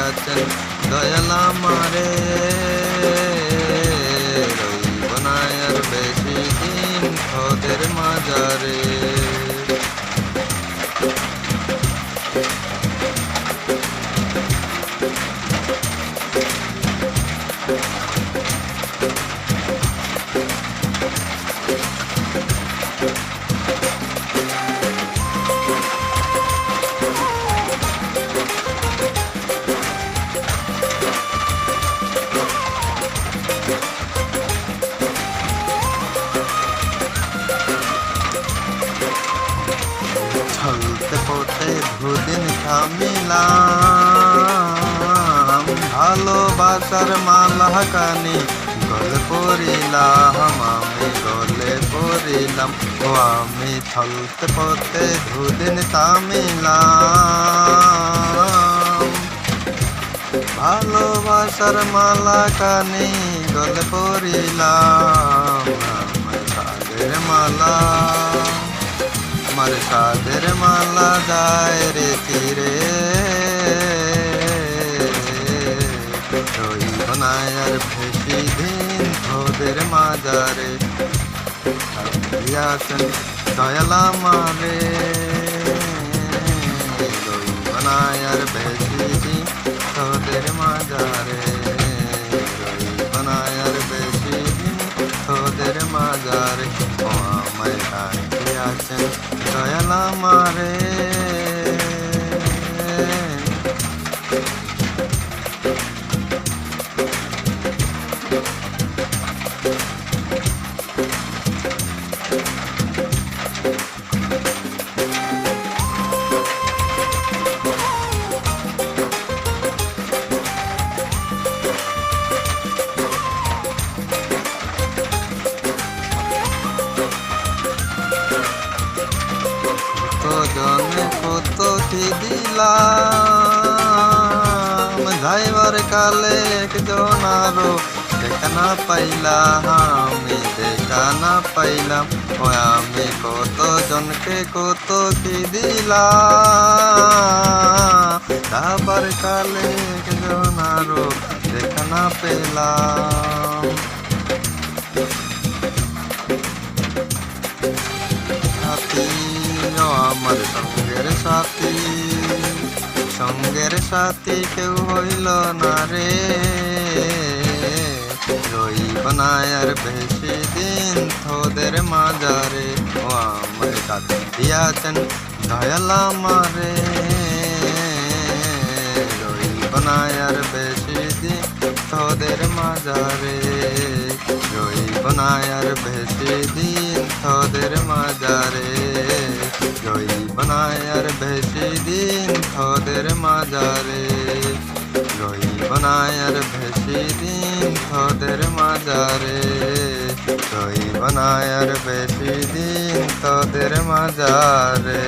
দিয়াছেন দয়াল আমারে, রইব না আর বেশি দিন তোদের মাজারে। চলতে পথে দুদিন থামিলাম, ভালোবাসার মালা কানি গলে পড়িলাম, আমি গলে পড়িলাম। ও আমি চলতে পথে দুদিন থামিলাম, ভালোবাসার মালা কানি গলে পড়িলাম। আমার সাদের মালা, আমার সাদের মালা যায় রে তীরে, রইব না আর বেশি দিন তোদের মাজারে। দিয়াছেন দয়াল আমারে, রইব না আর বেশি দিন তোদের মাজারে, রইব না আর বেশি দিন তোদের মাজারে। ও আমায় ডাকিয়াছেন দয়াল আমারে, জনে কত কি দিলাম, যাইবার কালে একজন আরো দেখা না পাইলাম, আমি দেখা না পাইলাম। ও আমি কত জনকে কত কি দিলাম, যাবার কালে একজন আরো দেখা না পেলাম। আমার সঙ্গের সাথী, সঙ্গের সাথী কেউ হইল না রে, রইব না আর বেশি দিন তোদের মাজারে। ও আমার ডাক দিয়াছেন দয়াল আমারে, রইব না আর বেশি দিন তোদের মাজারে, রইব না আর বেশি দিন তোদের মাজারে, রইব না আর বেশি দিন তোদের মাজারে, রইব না আর বেশি দিন তোদের মাজারে, রইব না আর বেশি দিন তোদের মাজারে।